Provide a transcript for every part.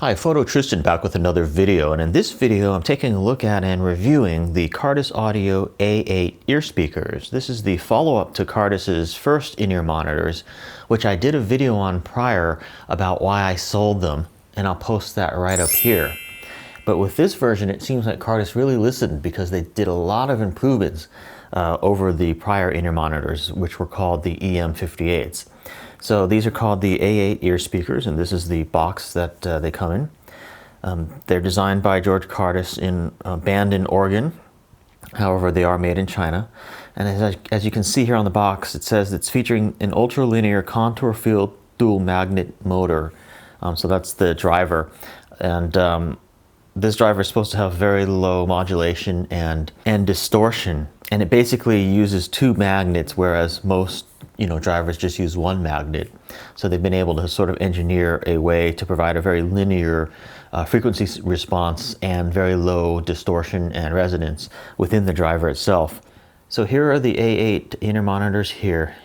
Hi, phototristan back with another video, and in this video I'm taking a look at and reviewing the Cardas Audio A8 ear speakers. This is the follow-up to Cardas's first in-ear monitors, which I did a video on prior about why I sold them, and I'll post that right up here. But with this version it seems like Cardas really listened because they did a lot of improvements over the prior in-ear monitors, which were called the EM58s. So these are called the A8 ear speakers, and this is the box that they come in. They're designed by George Cardas in Bandon, Oregon. However, they are made in China. And as you can see here on the box, it says it's featuring an ultralinear contour field dual magnet motor. So that's the driver. And this driver is supposed to have very low modulation and distortion. And it basically uses two magnets, whereas most drivers just use one magnet. So they've been able to sort of engineer a way to provide a very linear frequency response and very low distortion and resonance within the driver itself. So here are the A8 in-ear monitors here.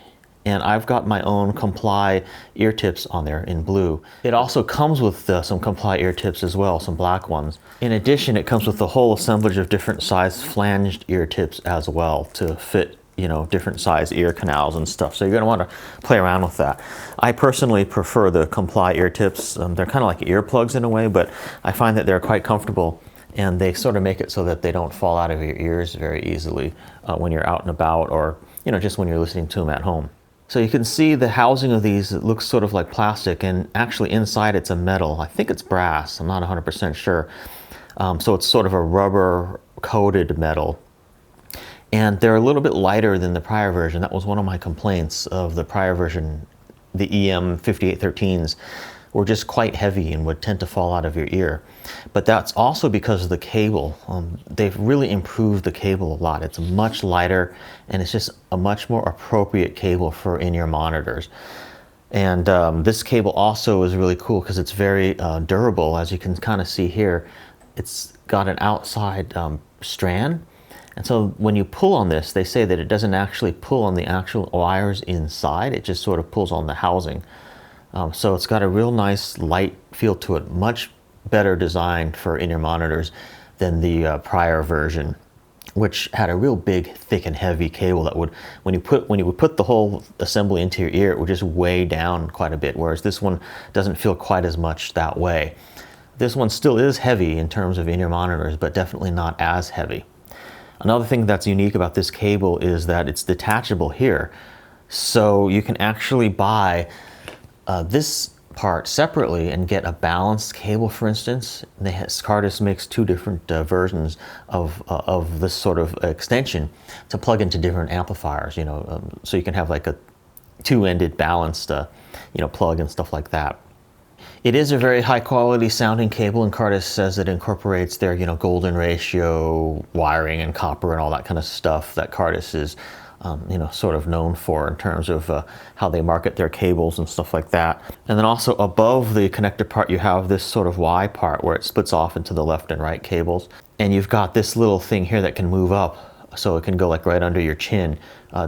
And I've got my own Comply ear tips on there in blue. It also comes with some Comply ear tips as well, some black ones. In addition, it comes with a whole assemblage of different size flanged ear tips as well to fit different size ear canals and stuff. So you're going to want to play around with that. I personally prefer the Comply ear tips. They're kind of like earplugs in a way, but I find that they're quite comfortable and they sort of make it so that they don't fall out of your ears very easily when you're out and about, or just when you're listening to them at home. So you can see the housing of these. It looks sort of like plastic, and actually inside it's a metal. I think it's brass. I'm not 100% sure. So it's sort of a rubber coated metal. And they're a little bit lighter than the prior version. That was one of my complaints of the prior version. The EM5813s were just quite heavy and would tend to fall out of your ear. But that's also because of the cable. They've really improved the cable a lot. It's much lighter, and it's just a much more appropriate cable for in-ear monitors. And this cable also is really cool because it's very durable. As you can kind of see here, it's got an outside strand. And so when you pull on this, they say that it doesn't actually pull on the actual wires inside. It just sort of pulls on the housing. So it's got a real nice light feel to it, much better designed for in-ear monitors than the prior version, which had a real big, thick and heavy cable that would, when you would put the whole assembly into your ear, it would just weigh down quite a bit, whereas this one doesn't feel quite as much that way. This one still is heavy in terms of in-ear monitors, but definitely not as heavy. Another thing that's unique about this cable is that it's detachable here. So you can actually buy this part separately and get a balanced cable, for instance. Cardas makes two different versions of this sort of extension to plug into different amplifiers, so you can have like a two-ended balanced plug and stuff like that. It is a very high quality sounding cable, and Cardas says it incorporates their golden ratio wiring and copper and all that kind of stuff that Cardas is sort of known for in terms of how they market their cables and stuff like that. And then also above the connector part you have this sort of Y part where it splits off into the left and right cables, and you've got this little thing here that can move up, so it can go like right under your chin,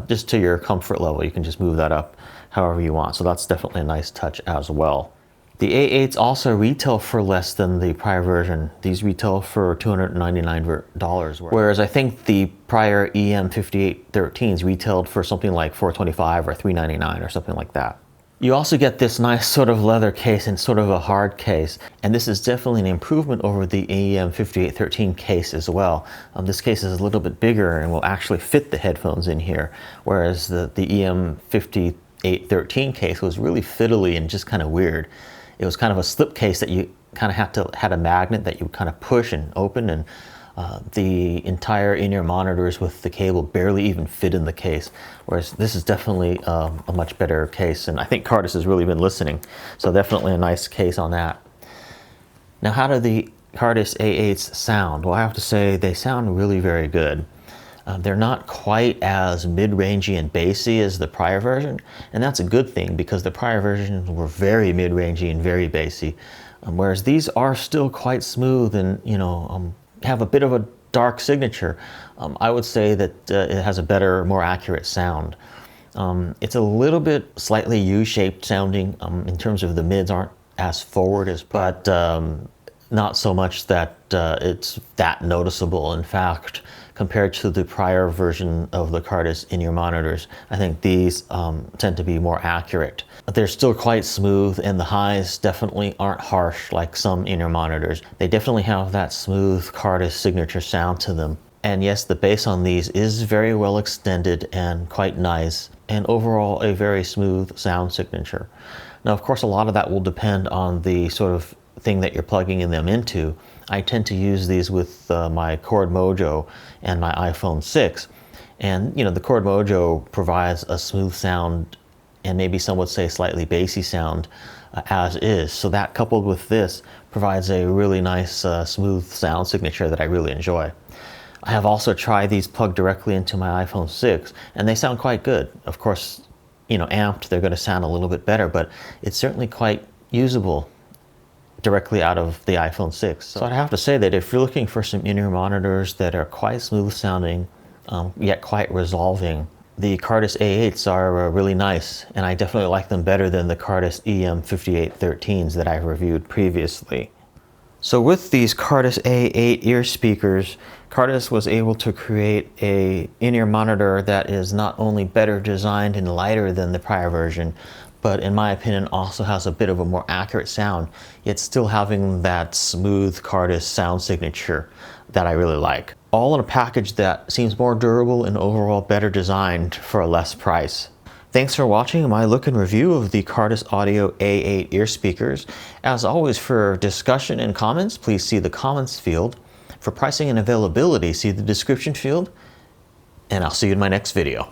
just to your comfort level. You can just move that up however you want, so that's definitely a nice touch as well. The A8s also retail for less than the prior version. These retail for $299, whereas I think the prior EM5813s retailed for something like $425 or $399 or something like that. You also get this nice sort of leather case and sort of a hard case, and this is definitely an improvement over the EM5813 case as well. This case is a little bit bigger and will actually fit the headphones in here, whereas the EM5813 case was really fiddly and just kind of weird. It was kind of a slip case that you kind of had a magnet that you would kind of push and open, and the entire in-ear monitors with the cable barely even fit in the case, whereas this is definitely a much better case, and I think Cardas has really been listening, so definitely a nice case on that. Now, how do the Cardas A8s sound? Well, I have to say they sound really very good. They're not quite as mid-rangey and bassy as the prior version, and that's a good thing because the prior versions were very mid-rangey and very bassy, whereas these are still quite smooth and have a bit of a dark signature. I would say that it has a better, more accurate sound. It's a little bit slightly U-shaped sounding in terms of the mids aren't as forward as, but not so much that it's that noticeable. In fact, compared to the prior version of the Cardas in-ear monitors, I think these tend to be more accurate. They're still quite smooth, and the highs definitely aren't harsh like some in-ear monitors. They definitely have that smooth Cardas signature sound to them. And yes, the bass on these is very well extended and quite nice, and overall a very smooth sound signature. Now, of course, a lot of that will depend on the sort of thing that you're plugging them into. I tend to use these with my Chord Mojo and my iPhone 6. And you know, the Chord Mojo provides a smooth sound, and maybe some would say slightly bassy sound as is. So that coupled with this provides a really nice smooth sound signature that I really enjoy. I have also tried these plugged directly into my iPhone 6, and they sound quite good. Of course, you know, amped, they're going to sound a little bit better, but it's certainly quite usable directly out of the iPhone 6. So I'd have to say that if you're looking for some in-ear monitors that are quite smooth sounding, yet quite resolving, the Cardas A8s are really nice, and I definitely like them better than the Cardas EM5813s that I've reviewed previously. So with these Cardas A8 ear speakers, Cardas was able to create a in-ear monitor that is not only better designed and lighter than the prior version, but in my opinion also has a bit of a more accurate sound, yet still having that smooth Cardas sound signature that I really like. All in a package that seems more durable and overall better designed for a less price. Thanks for watching my look and review of the Cardas Audio A8 ear speakers. As always, for discussion and comments, please see the comments field. For pricing and availability, see the description field. And I'll see you in my next video.